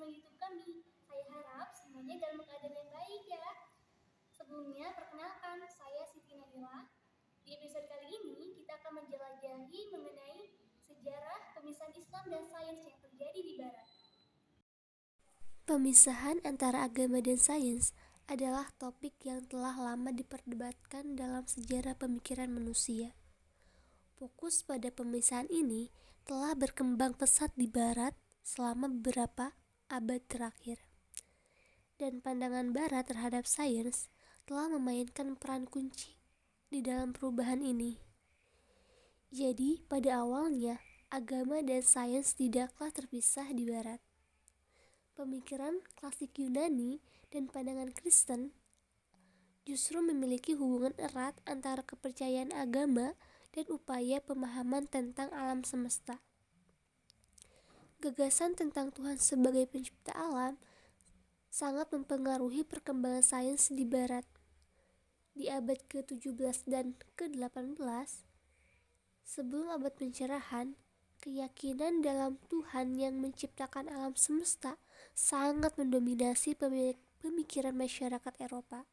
channel YouTube kami. Saya harap semuanya dalam keadaan yang baik ya. Sebelumnya, perkenalkan, saya Siti Nabila. Di episode kali ini, kita akan menjelajahi mengenai sejarah pemisahan Islam dan sains yang terjadi di Barat. Pemisahan antara agama dan sains adalah topik yang telah lama diperdebatkan dalam sejarah pemikiran manusia. Fokus pada pemisahan ini telah berkembang pesat di Barat selama beberapa abad terakhir. Dan pandangan Barat terhadap sains telah memainkan peran kunci di dalam perubahan ini. Jadi, pada awalnya, agama dan sains tidaklah terpisah di Barat. Pemikiran klasik Yunani dan pandangan Kristen justru memiliki hubungan erat antara kepercayaan agama dan upaya pemahaman tentang alam semesta. Gagasan tentang Tuhan sebagai pencipta alam sangat mempengaruhi perkembangan sains di Barat. Di abad ke-17 dan ke-18, sebelum abad pencerahan, keyakinan dalam Tuhan yang menciptakan alam semesta sangat mendominasi pemikiran masyarakat Eropa.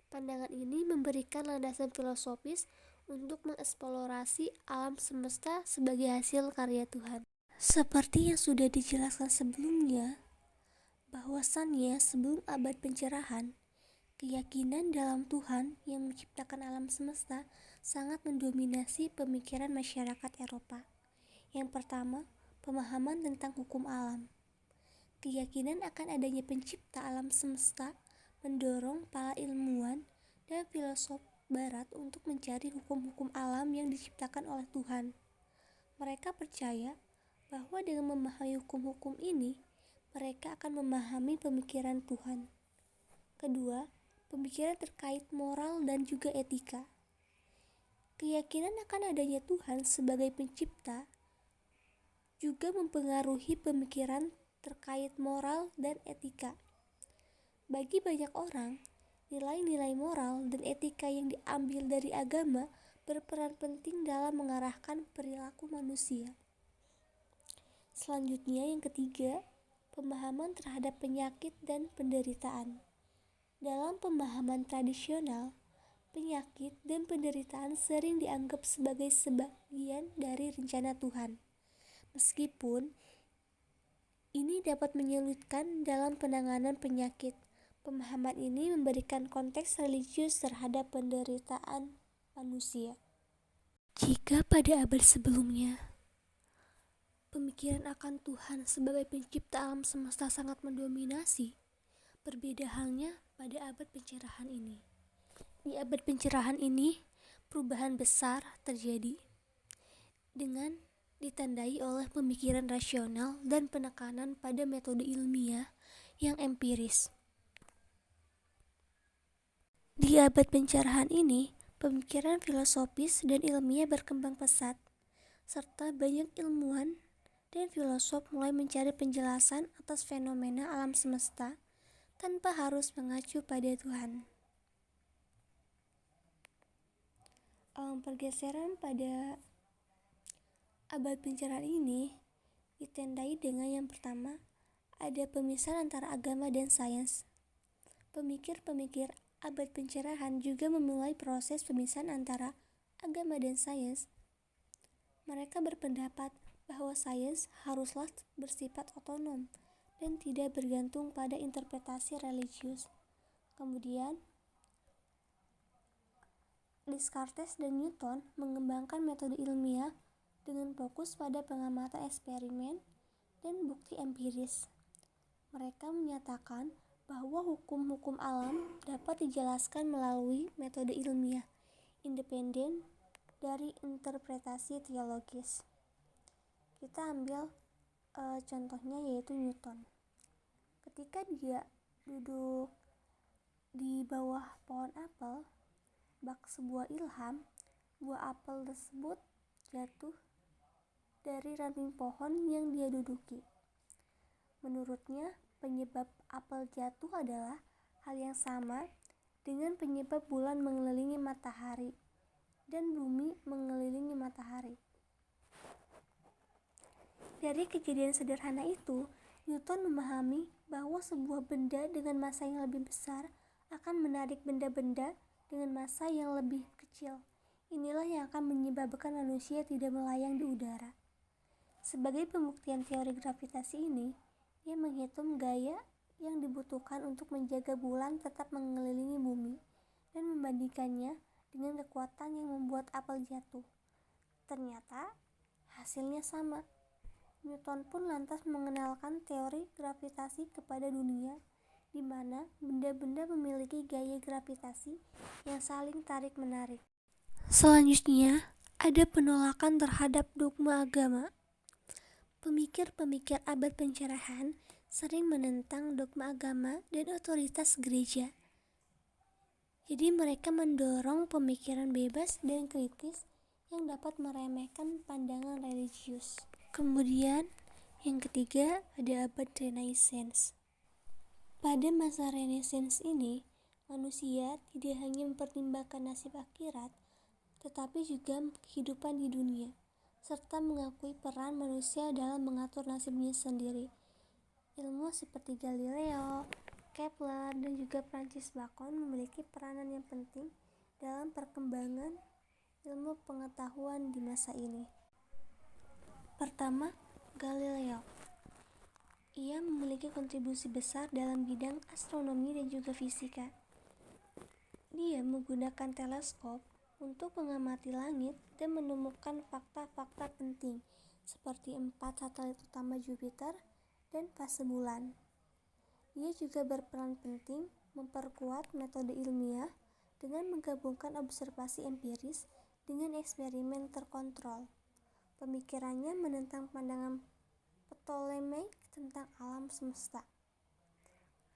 Pandangan ini memberikan landasan filosofis untuk mengeksplorasi alam semesta sebagai hasil karya Tuhan. Seperti yang sudah dijelaskan sebelumnya, bahwasannya sebelum abad pencerahan, keyakinan dalam Tuhan yang menciptakan alam semesta sangat mendominasi pemikiran masyarakat Eropa. Yang pertama, pemahaman tentang hukum alam. Keyakinan akan adanya pencipta alam semesta mendorong para ilmuwan dan filosof Barat untuk mencari hukum-hukum alam yang diciptakan oleh Tuhan. Mereka percaya bahwa dengan memahami hukum-hukum ini, mereka akan memahami pemikiran Tuhan. Kedua, pemikiran terkait moral dan juga etika. Keyakinan akan adanya Tuhan sebagai pencipta juga mempengaruhi pemikiran terkait moral dan etika. Bagi banyak orang, nilai-nilai moral dan etika yang diambil dari agama berperan penting dalam mengarahkan perilaku manusia. Selanjutnya, yang ketiga, pemahaman terhadap penyakit dan penderitaan. Dalam pemahaman tradisional, penyakit dan penderitaan sering dianggap sebagai sebagian dari rencana Tuhan. Meskipun ini dapat menyulitkan dalam penanganan penyakit, pemahaman ini memberikan konteks religius terhadap penderitaan manusia. Jika pada abad sebelumnya, pemikiran akan Tuhan sebagai pencipta alam semesta sangat mendominasi, berbeda halnya pada abad pencerahan ini. Di abad pencerahan ini, perubahan besar terjadi dengan ditandai oleh pemikiran rasional dan penekanan pada metode ilmiah yang empiris. Di abad pencerahan ini, pemikiran filosofis dan ilmiah berkembang pesat, serta banyak ilmuwan dan filosof mulai mencari penjelasan atas fenomena alam semesta tanpa harus mengacu pada Tuhan. Pergeseran pada abad pencerahan ini ditandai dengan yang pertama, ada pemisahan antara agama dan sains. Pemikir-pemikir abad pencerahan juga memulai proses pemisahan antara agama dan sains. Mereka berpendapat bahwa sains haruslah bersifat otonom dan tidak bergantung pada interpretasi religius. Kemudian, Descartes dan Newton mengembangkan metode ilmiah dengan fokus pada pengamatan eksperimen dan bukti empiris. Mereka menyatakan bahwa hukum-hukum alam dapat dijelaskan melalui metode ilmiah, independen dari interpretasi teologis. Kita ambil contohnya yaitu Newton. Ketika dia duduk di bawah pohon apel, bak sebuah ilham, buah apel tersebut jatuh dari ranting pohon yang dia duduki. Menurutnya, penyebab apel jatuh adalah hal yang sama dengan penyebab bulan mengelilingi matahari dan bumi mengelilingi matahari. Dari kejadian sederhana itu, Newton memahami bahwa sebuah benda dengan massa yang lebih besar akan menarik benda-benda dengan massa yang lebih kecil. Inilah yang akan menyebabkan manusia tidak melayang di udara. Sebagai pembuktian teori gravitasi ini, dia menghitung gaya yang dibutuhkan untuk menjaga bulan tetap mengelilingi bumi dan membandingkannya dengan kekuatan yang membuat apel jatuh. Ternyata hasilnya sama. Newton pun lantas mengenalkan teori gravitasi kepada dunia, di mana benda-benda memiliki gaya gravitasi yang saling tarik-menarik. Selanjutnya, ada penolakan terhadap dogma agama. Pemikir-pemikir abad pencerahan sering menentang dogma agama dan otoritas gereja. Jadi mereka mendorong pemikiran bebas dan kritis yang dapat meremehkan pandangan religius. Kemudian, yang ketiga ada abad Renaissance. Pada masa Renaissance ini, manusia tidak hanya mempertimbangkan nasib akhirat, tetapi juga kehidupan di dunia, serta mengakui peran manusia dalam mengatur nasibnya sendiri. Ilmu seperti Galileo, Kepler, dan juga Francis Bacon memiliki peranan yang penting dalam perkembangan ilmu pengetahuan di masa ini. Pertama, Galileo. Ia memiliki kontribusi besar dalam bidang astronomi dan juga fisika. Dia menggunakan teleskop untuk mengamati langit dan menemukan fakta-fakta penting seperti 4 satelit utama Jupiter dan fase bulan. Dia juga berperan penting memperkuat metode ilmiah dengan menggabungkan observasi empiris dengan eksperimen terkontrol. Pemikirannya menentang pandangan Ptolemaic tentang alam semesta.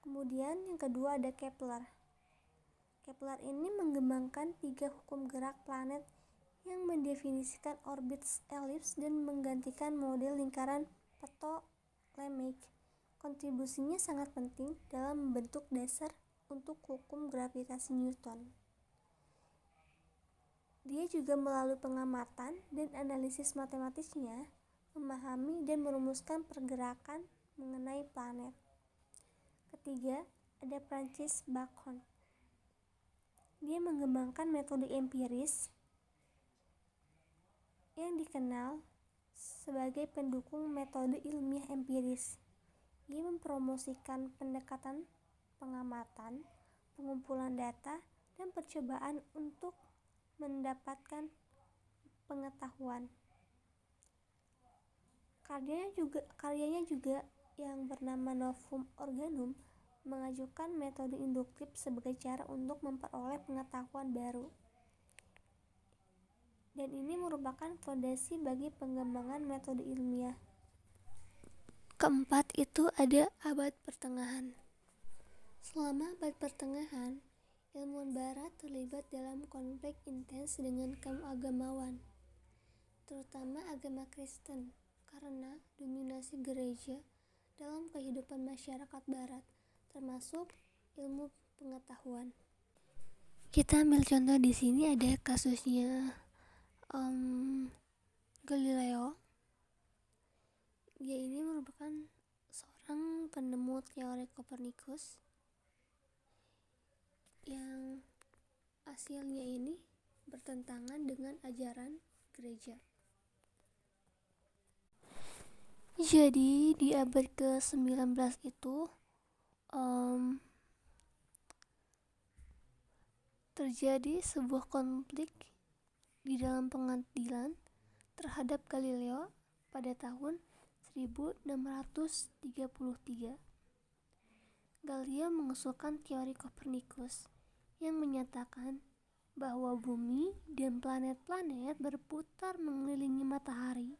Kemudian yang kedua ada Kepler. Kepler ini mengembangkan 3 hukum gerak planet yang mendefinisikan orbit elips dan menggantikan model lingkaran Ptolemaic. Kontribusinya sangat penting dalam membentuk dasar untuk hukum gravitasi Newton. Dia juga melalui pengamatan dan analisis matematisnya memahami dan merumuskan pergerakan mengenai planet. Ketiga, ada Francis Bacon. Dia mengembangkan metode empiris yang dikenal sebagai pendukung metode ilmiah empiris. Dia mempromosikan pendekatan pengamatan, pengumpulan data, dan percobaan untuk mendapatkan pengetahuan. Karyanya juga yang bernama Novum Organum mengajukan metode induktif sebagai cara untuk memperoleh pengetahuan baru. Dan ini merupakan fondasi bagi pengembangan metode ilmiah. Keempat itu ada abad pertengahan. Selama abad pertengahan, ilmuwan barat terlibat dalam konflik intens dengan kaum agamawan, terutama agama Kristen, karena dominasi gereja dalam kehidupan masyarakat barat, termasuk ilmu pengetahuan. Kita ambil contoh di sini ada kasusnya Galileo. Dia ini merupakan seorang penemu teori Kopernikus yang hasilnya ini bertentangan dengan ajaran gereja. Jadi di abad ke-19 itu terjadi sebuah konflik di dalam pengadilan terhadap Galileo pada tahun 1633. Galileo mengusulkan teori Kopernikus yang menyatakan bahwa bumi dan planet-planet berputar mengelilingi matahari.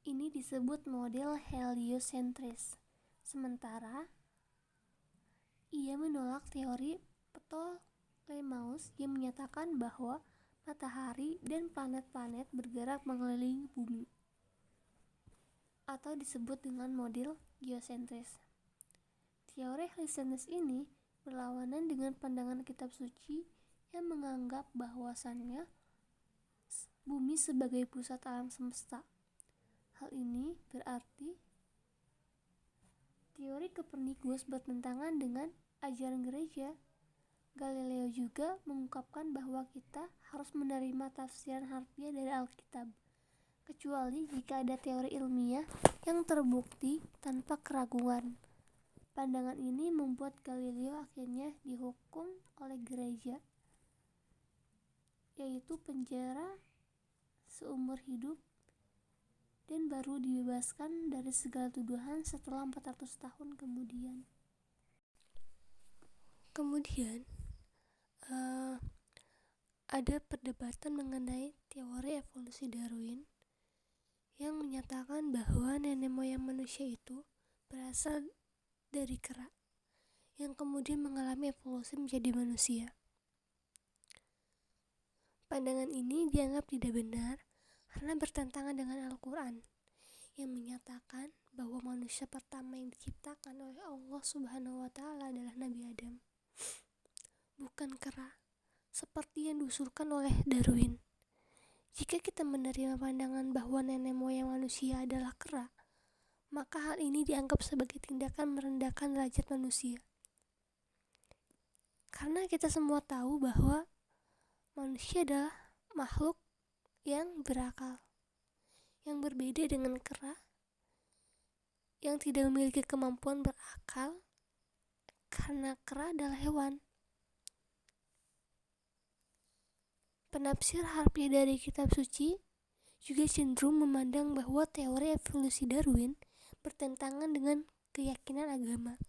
Ini disebut model heliocentris. Sementara ia menolak teori Ptolemaus yang menyatakan bahwa matahari dan planet-planet bergerak mengelilingi bumi, atau disebut dengan model geosentris. Teori heliocentris ini berlawanan dengan pandangan kitab suci yang menganggap bahwasannya bumi sebagai pusat alam semesta. Hal ini berarti Teori Kopernikus bertentangan dengan ajaran gereja. Galileo juga mengungkapkan bahwa kita harus menerima tafsiran harfiah dari Alkitab, kecuali jika ada teori ilmiah yang terbukti tanpa keraguan. Pandangan ini membuat Galileo akhirnya dihukum oleh gereja, yaitu penjara seumur hidup, dan baru dibebaskan dari segala tuduhan setelah 400 tahun kemudian. Ada perdebatan mengenai teori evolusi Darwin yang menyatakan bahwa nenek moyang manusia itu berasal dari kera yang kemudian mengalami evolusi menjadi manusia. Pandangan ini dianggap tidak benar karena bertentangan dengan Al-Quran yang menyatakan bahwa manusia pertama yang diciptakan oleh Allah Subhanahu wa Ta'ala adalah Nabi Adam, bukan kera seperti yang diusulkan oleh Darwin. Jika kita menerima pandangan bahwa nenek moyang manusia adalah kera, maka hal ini dianggap sebagai tindakan merendahkan derajat manusia. Karena kita semua tahu bahwa manusia adalah makhluk yang berakal, yang berbeda dengan kera yang tidak memiliki kemampuan berakal, karena kera adalah hewan. Penafsir harfiah dari kitab suci juga cenderung memandang bahwa teori evolusi Darwin bertentangan dengan keyakinan agama.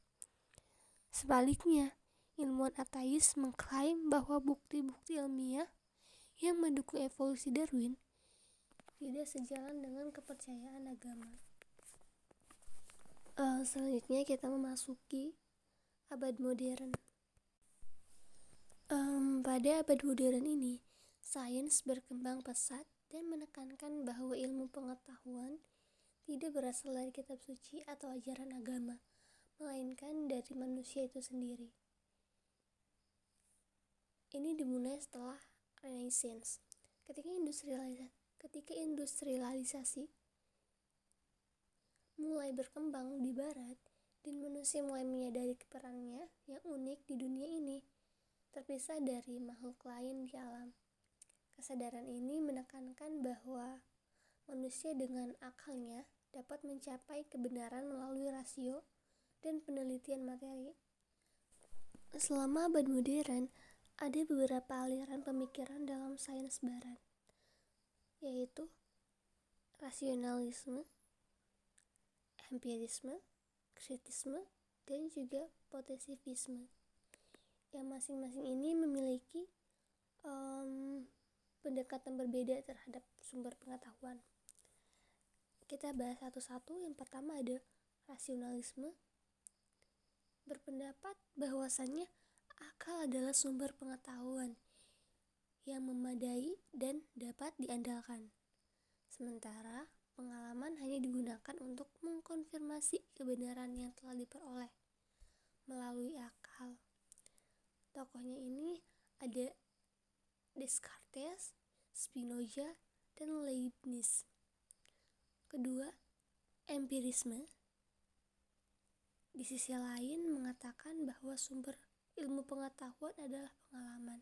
Sebaliknya, ilmuwan ateis mengklaim bahwa bukti-bukti ilmiah yang mendukung evolusi Darwin tidak sejalan dengan kepercayaan agama. Selanjutnya kita memasuki abad modern. Pada abad modern ini, sains berkembang pesat dan menekankan bahwa ilmu pengetahuan tidak berasal dari kitab suci atau ajaran agama, melainkan dari manusia itu sendiri. Ini dimulai setelah Renaissance, ketika industrialisasi mulai berkembang di barat dan manusia mulai menyadari perannya yang unik di dunia ini, terpisah dari makhluk lain di alam. Kesadaran ini menekankan bahwa manusia dengan akalnya dapat mencapai kebenaran melalui rasio dan penelitian materi. Selama abad modern, ada beberapa aliran pemikiran dalam sains barat, yaitu rasionalisme, empirisme, kritisme, dan juga positivisme. Yang masing-masing ini memiliki pendekatan berbeda terhadap sumber pengetahuan. Kita bahas satu-satu. Yang pertama ada rasionalisme, berpendapat bahwasannya akal adalah sumber pengetahuan yang memadai dan dapat diandalkan, sementara pengalaman hanya digunakan untuk mengkonfirmasi kebenaran yang telah diperoleh melalui akal. Tokohnya ini ada Descartes, Spinoza, dan Leibniz. Kedua, empirisme. Di sisi lain mengatakan bahwa sumber ilmu pengetahuan adalah pengalaman,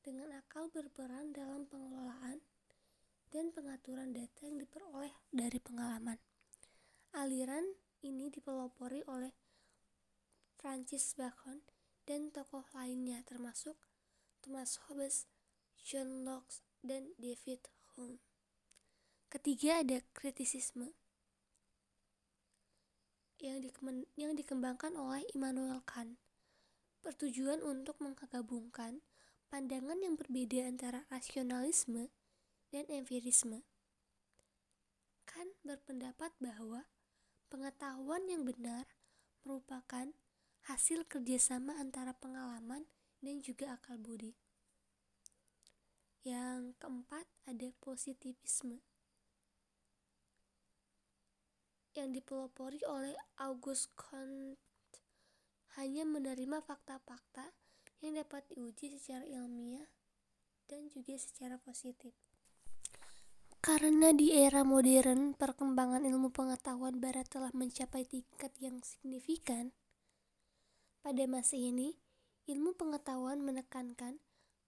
dengan akal berperan dalam pengelolaan dan pengaturan data yang diperoleh dari pengalaman. Aliran ini dipelopori oleh Francis Bacon dan tokoh lainnya termasuk Thomas Hobbes, John Locke, dan David Hume. Ketiga ada kritisisme yang dikembangkan oleh Immanuel Kant, bertujuan untuk menggabungkan pandangan yang berbeda antara rasionalisme dan empirisme. Kant berpendapat bahwa pengetahuan yang benar merupakan hasil kerjasama antara pengalaman dan juga akal budi. Yang keempat ada positivisme yang dipelopori oleh Auguste Comte, hanya menerima fakta-fakta yang dapat diuji secara ilmiah dan juga secara positif. Karena di era modern, perkembangan ilmu pengetahuan barat telah mencapai tingkat yang signifikan. Pada masa ini, ilmu pengetahuan menekankan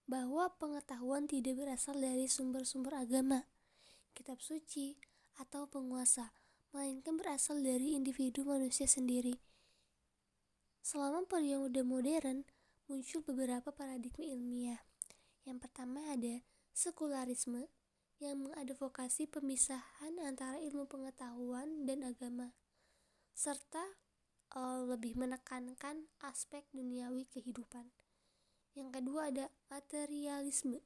bahwa pengetahuan tidak berasal dari sumber-sumber agama, kitab suci, atau penguasa, melainkan berasal dari individu manusia sendiri. Selama periode modern, muncul beberapa paradigma ilmiah. Yang pertama ada sekularisme, yang mengadvokasi pemisahan antara ilmu pengetahuan dan agama, serta lebih menekankan aspek duniawi kehidupan. Yang kedua ada materialisme,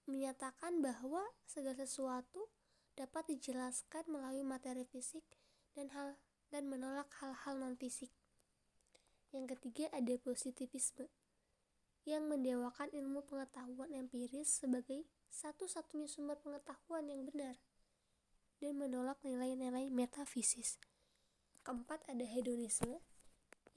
menyatakan bahwa segala sesuatu dapat dijelaskan melalui materi fisik dan menolak hal-hal non-fisik. Yang ketiga ada positivisme, yang mendewakan ilmu pengetahuan empiris sebagai satu-satunya sumber pengetahuan yang benar dan menolak nilai-nilai metafisis. Keempat ada hedonisme,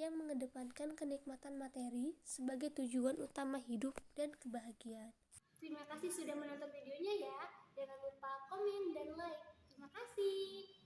yang mengedepankan kenikmatan materi sebagai tujuan utama hidup dan kebahagiaan. Terima kasih sudah menonton videonya ya. Jangan lupa komen dan like. Terima kasih.